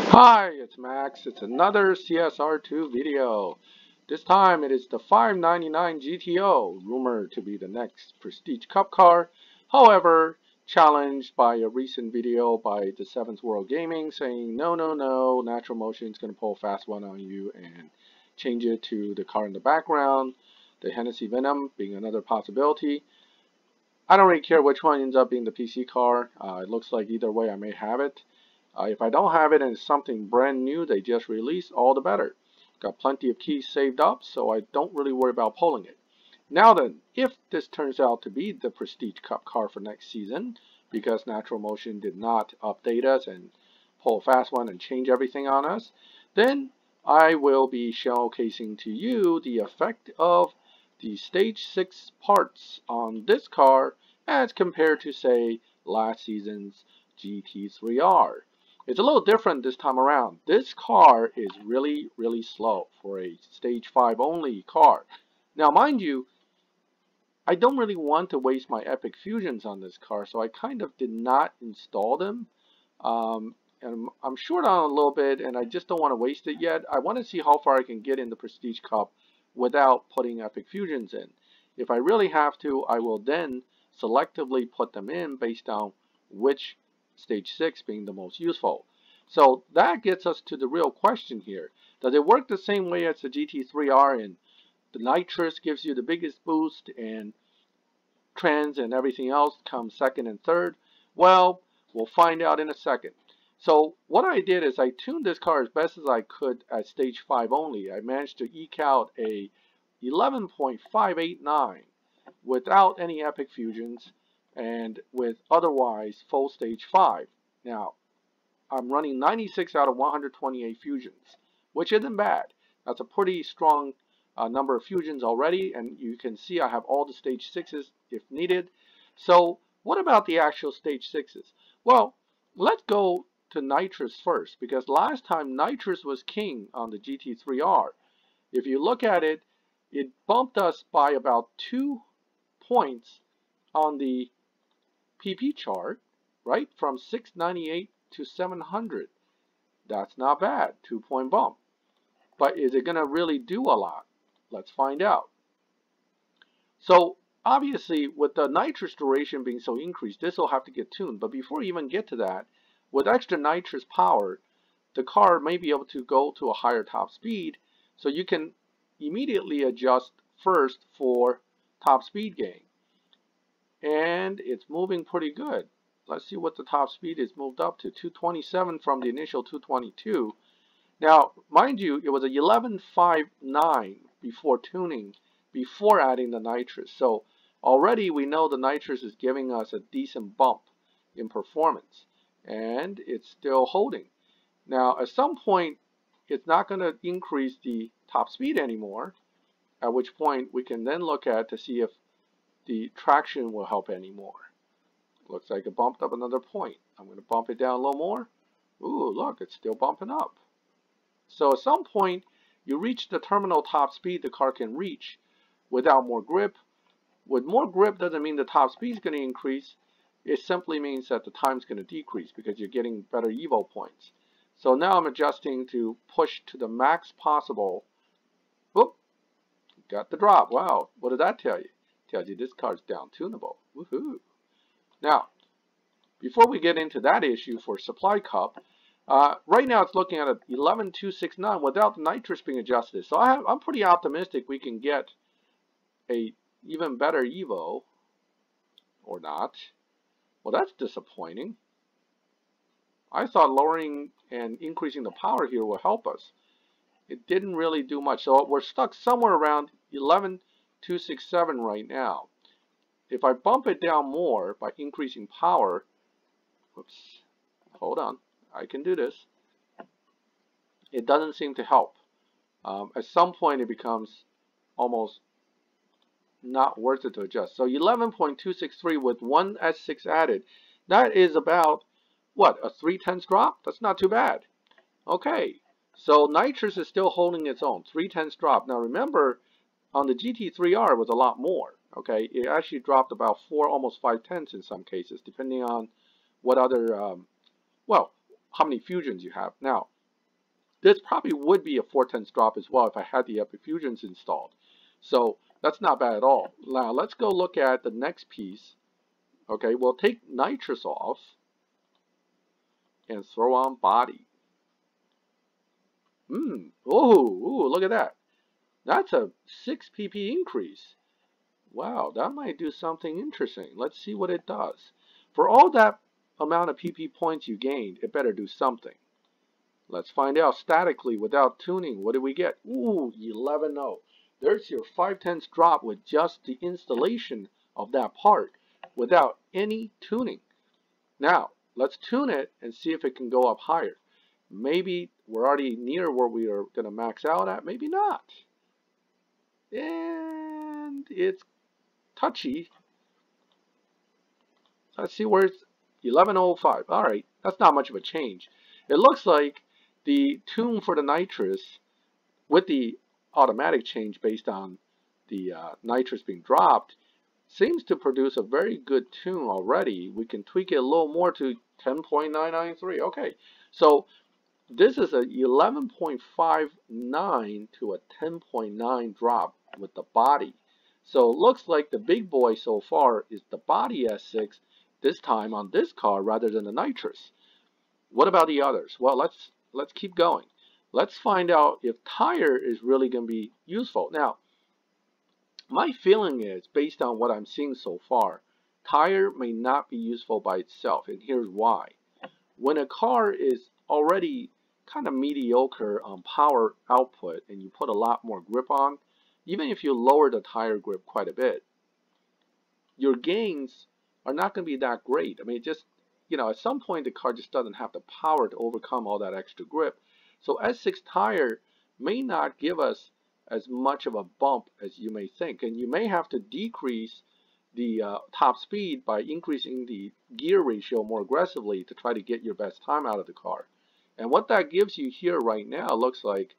Hi, it's Max. It's another CSR2 video. This time it is the 599 GTO, rumored to be the next Prestige Cup car. However, challenged by a recent video by the 7th World Gaming saying, no, Natural Motion is going to pull a fast one on you and change it to the car in the background. The Hennessy Venom being another possibility. I don't really care which one ends up being the PC car. It looks like either way I may have it. If I don't have it and it's something brand new they just released, all the better. Got plenty of keys saved up, so I don't really worry about pulling it. Now then, if this turns out to be the Prestige Cup car for next season, because Natural Motion did not update us and pull a fast one and change everything on us, then I will be showcasing to you the effect of the Stage 6 parts on this car as compared to, say, last season's GT3R. It's a little different this time around. This car is really slow for a stage 5 only car. Now mind you, I don't really want to waste my Epic Fusions on this car, so I kind of did not install them. And I'm short on a little bit and I just don't want to waste it yet. I want to see how far I can get in the Prestige Cup without putting Epic Fusions in. If I really have to, I will then selectively put them in based on which Stage 6 being the most useful. So that gets us to the real question here. Does it work the same way as the GT3R and the nitrous gives you the biggest boost and trends and everything else comes second and third? Well, we'll find out in a second. So what I did is I tuned this car as best as I could at stage 5 only. I managed to eke out a 11.589 without any Epic Fusions and with otherwise full stage 5. Now, I'm running 96 out of 128 fusions, which isn't bad. That's a pretty strong number of fusions already, and you can see I have all the stage 6s if needed. So what about the actual stage 6s? Well, let's go to nitrous first, because last time nitrous was king on the GT3R. If you look at it, it bumped us by about 2 points on the PP chart, right? From 698 to 700. That's not bad, 2-point bump. But is it going to really do a lot? Let's find out. So obviously with the nitrous duration being so increased, this will have to get tuned. But before you even get to that, with extra nitrous power, the car may be able to go to a higher top speed, so you can immediately adjust first for top speed gain. And it's moving pretty good. Let's see what the top speed is moved up to, 227 from the initial 222. Now, mind you, it was a 11.59 before tuning, before adding the nitrous. So already we know the nitrous is giving us a decent bump in performance, and it's still holding. Now, at some point, it's not going to increase the top speed anymore, at which point we can then look at to see if the traction will help anymore. Looks like it bumped up another point. I'm going to bump it down a little more. Ooh, look, it's still bumping up. So at some point, you reach the terminal top speed the car can reach without more grip. With more grip doesn't mean the top speed is going to increase. It simply means that the time is going to decrease because you're getting better Evo points. So now I'm adjusting to push to the max possible. Whoop, got the drop. Wow, what did that tell you? It tells you this car's down tunable. Woohoo! Now, before we get into that issue for supply cup, right now it's looking at a 11.269 without the nitrous being adjusted. So I'm pretty optimistic we can get a even better Evo, or not. Well, that's disappointing. I thought lowering and increasing the power here will help us. It didn't really do much. So we're stuck somewhere around 11.267 right now. If I bump it down more by increasing power, whoops, hold on, I can do this. It doesn't seem to help. At some point it becomes almost not worth it to adjust. So 11.263 with one S6 added, that is about, what, a 3/10 drop? That's not too bad. Okay, so nitrous is still holding its own, 3/10 drop. Now remember, on the GT3R it was a lot more. Okay, it actually dropped about 4, almost 5/10 in some cases, depending on what other, well, how many fusions you have. Now, this probably would be a 4/10 drop as well if I had the Epic Fusions installed. So that's not bad at all. Now let's go look at the next piece. Okay, we'll take nitrous off and throw on body. Oh, look at that. That's a 6 pp increase. Wow, that might do something interesting. Let's see what it does. For all that amount of pp points you gained, it better do something. Let's find out statically without tuning. What do we get? Ooh, 11.0. There's your 5/10 drop with just the installation of that part without any tuning. Now, let's tune it and see if it can go up higher. Maybe we're already near where we are going to max out at. Maybe not. And it's touchy. Let's see where it's 11.05. All right, that's not much of a change. It looks like the tune for the nitrous with the automatic change based on the nitrous being dropped seems to produce a very good tune already. We can tweak it a little more to 10.993. Okay, so this is a 11.59 to a 10.9 drop with the body. So it looks like the big boy so far is the body S6 this time on this car rather than the nitrous. What about the others? Well, let's keep going. Let's find out if tire is really going to be useful. Now, my feeling is, based on what I'm seeing so far, tire may not be useful by itself, and here's why. When a car is already kind of mediocre on power output and you put a lot more grip on, even if you lower the tire grip quite a bit, your gains are not going to be that great. I mean, just, at some point the car just doesn't have the power to overcome all that extra grip. So S6 tire may not give us as much of a bump as you may think, and you may have to decrease the top speed by increasing the gear ratio more aggressively to try to get your best time out of the car. And what that gives you here right now looks like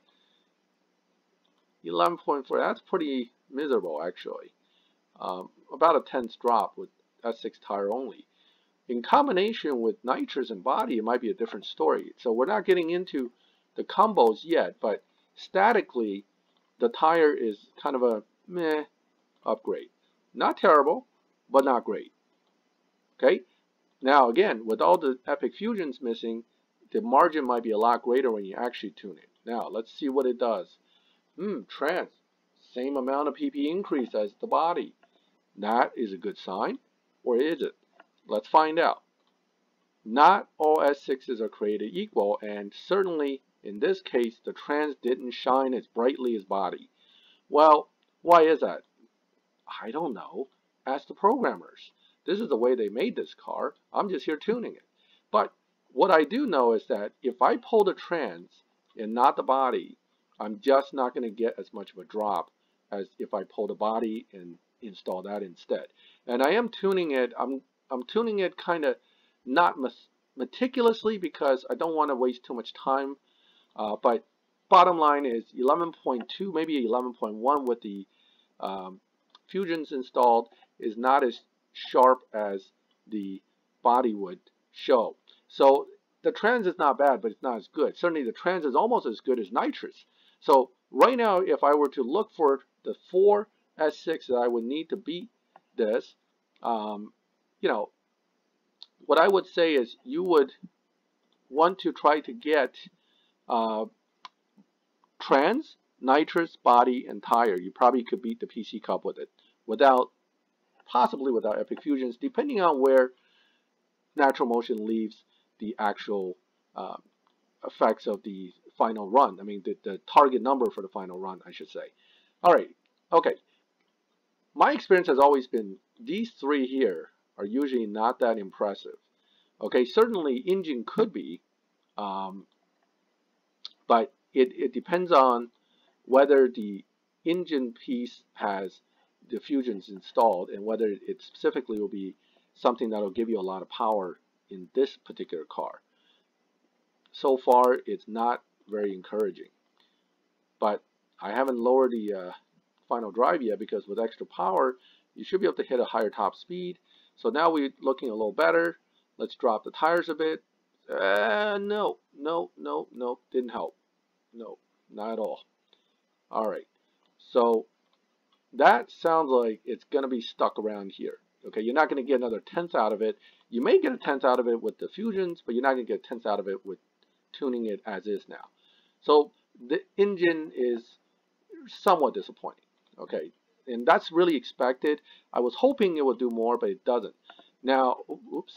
11.4. That's pretty miserable, actually. About a 10th drop with S6 tire only. In combination with nitrous and body, it might be a different story. So we're not getting into the combos yet, but statically, the tire is kind of a meh upgrade. Not terrible, but not great. Okay? Now, again, with all the Epic Fusions missing, the margin might be a lot greater when you actually tune it. Now, let's see what it does. Trans. Same amount of PP increase as the body. That is a good sign, or is it? Let's find out. Not all S6s are created equal, and certainly in this case, the trans didn't shine as brightly as body. Well, why is that? I don't know. Ask the programmers. This is the way they made this car. I'm just here tuning it. But what I do know is that if I pull the trans and not the body, I'm just not going to get as much of a drop as if I pull the body and install that instead. And I am tuning it. I'm tuning it kind of not meticulously because I don't want to waste too much time. But bottom line is 11.2, maybe 11.1 with the Fusions installed is not as sharp as the body would show. So the trans is not bad, but it's not as good. Certainly the trans is almost as good as nitrous. So right now, if I were to look for the 4 S6 that I would need to beat this, what I would say is you would want to try to get trans, nitrous, body, and tire. You probably could beat the PC Cup with it, possibly without Epic Fusions, depending on where natural motion leaves the actual effects of the final run. I mean, the target number for the final run, I should say. All right, okay. My experience has always been these three here are usually not that impressive. Okay, certainly engine could be, but it depends on whether the engine piece has the Fusions installed and whether it specifically will be something that will give you a lot of power in this particular car. So far, it's not very encouraging. But I haven't lowered the final drive yet because with extra power, you should be able to hit a higher top speed. So now we're looking a little better. Let's drop the tires a bit. No, didn't help. No, not at all. All right. So that sounds like it's going to be stuck around here. Okay, you're not going to get another tenth out of it. You may get a tenth out of it with the fusions, but you're not going to get a tenth out of it with tuning it as is now. So the engine is somewhat disappointing. Okay, and that's really expected. I was hoping it would do more, but it doesn't. Now, oops,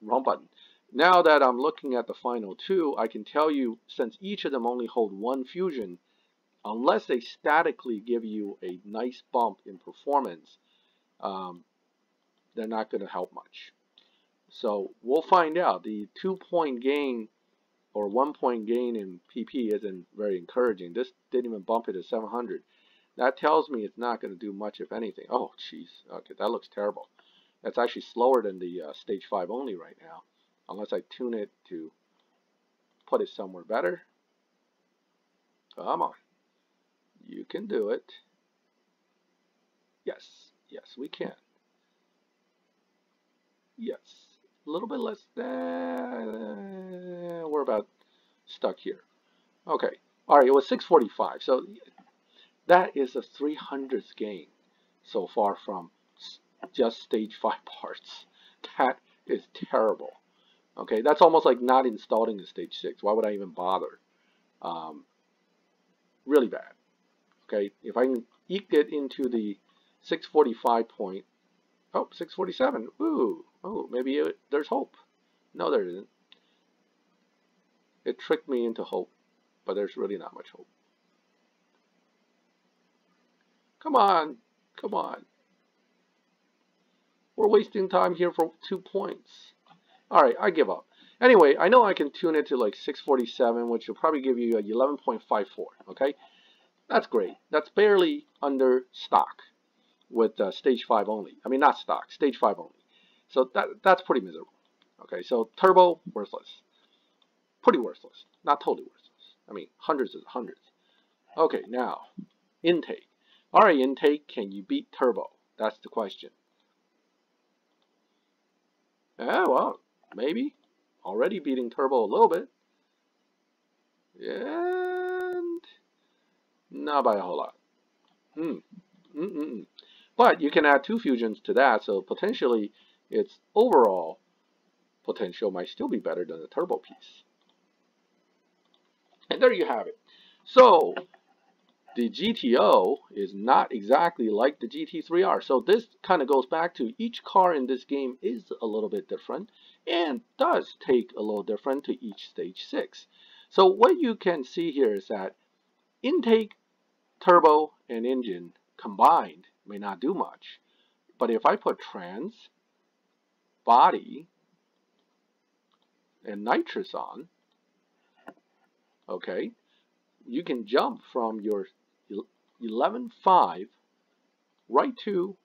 wrong button. Now that I'm looking at the final two, I can tell you, since each of them only hold one fusion, unless they statically give you a nice bump in performance, they're not going to help much. So we'll find out. The 2-point gain or 1-point gain in PP isn't very encouraging. This didn't even bump it to 700. That tells me it's not going to do much, if anything. Oh, jeez. Okay, that looks terrible. That's actually slower than the stage 5 only right now, unless I tune it to put it somewhere better. Come on. You can do it. Yes. Yes, we can. Yes. A little bit less than... we're about stuck here. Okay. All right, it was 645. So that is a 300th gain so far from just stage 5 parts. That is terrible. Okay, that's almost like not installing the stage 6. Why would I even bother? Really bad. Okay, if I can eke it into the 645 point, oh, 647. Ooh, oh, maybe there's hope. No, there isn't. It tricked me into hope, but there's really not much hope. Come on, come on. We're wasting time here for 2 points. Alright, I give up. Anyway, I know I can tune it to like 647, which will probably give you a 11.54, okay? That's great. That's barely under stock with stage 5 only. I mean, not stock, stage 5 only. So that's pretty miserable. Okay, so turbo, worthless. Pretty worthless. Not totally worthless. I mean, hundreds. Okay, now, intake. Alright, intake, can you beat turbo? That's the question. Yeah, well, maybe. Already beating turbo a little bit. And not by a whole lot. But you can add 2 fusions to that, so potentially its overall potential might still be better than the turbo piece. And there you have it. So the GTO is not exactly like the GT3R. So this kind of goes back to each car in this game is a little bit different and does take a little different to each stage 6. So what you can see here is that intake, turbo, and engine combined may not do much. But if I put trans, body, and nitrous on, okay, you can jump from your 11.5 right to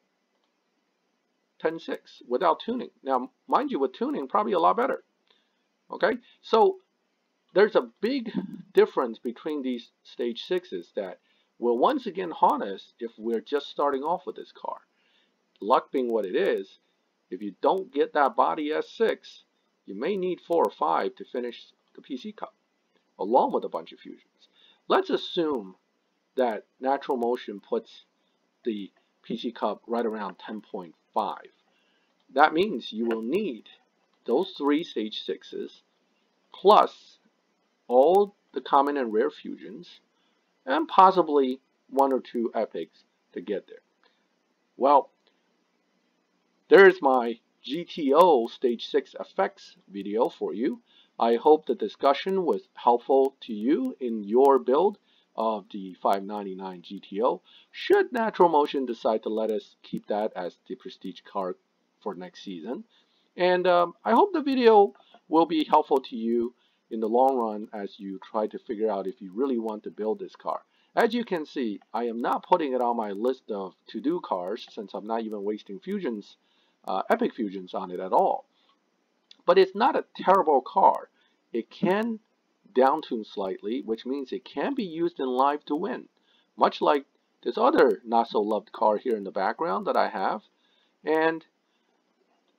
10.6 without tuning. Now, mind you, with tuning, probably a lot better. Okay, so there's a big difference between these stage 6s that will once again haunt us if we're just starting off with this car. Luck being what it is, if you don't get that body S6, you may need 4 or 5 to finish the PC Cup, along with a bunch of fusions. Let's assume that Natural Motion puts the PC Cup right around 10.5. That means you will need those 3 stage 6s plus all the common and rare fusions and possibly 1 or 2 epics to get there. Well, there's my GTO stage 6 effects video for you. I hope the discussion was helpful to you in your build of the 599 GTO. Should Natural Motion decide to let us keep that as the prestige car for next season. And I hope the video will be helpful to you in the long run as you try to figure out if you really want to build this car. As you can see, I am not putting it on my list of to-do cars since I'm not even wasting fusions, epic fusions on it at all. But it's not a terrible car. It can downtune slightly, which means it can be used in live to win, much like this other not so loved car here in the background that I have. And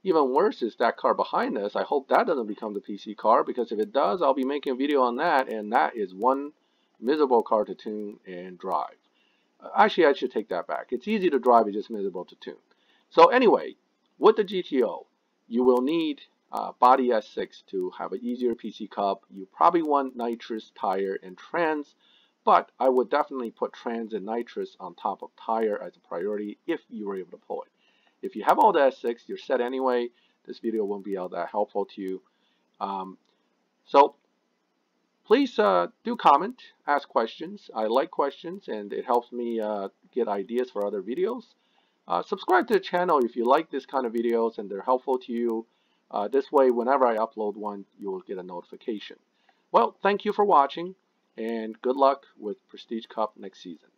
even worse is that car behind us. I hope that doesn't become the PC car, because if it does, I'll be making a video on that, and that is one miserable car to tune and drive. Actually, I should take that back. It's easy to drive, it's just miserable to tune. So anyway, with the GTO, you will need body S6 to have an easier PC cup. You probably want nitrous, tire, and trans, but I would definitely put trans and nitrous on top of tire as a priority if you were able to pull it. If you have all the S6, you're set anyway. This video won't be all that helpful to you. So please do comment, ask questions. I like questions, and it helps me get ideas for other videos. Subscribe to the channel if you like this kind of videos and they're helpful to you. This way, whenever I upload one, you will get a notification. Well, thank you for watching, and good luck with Prestige Cup next season.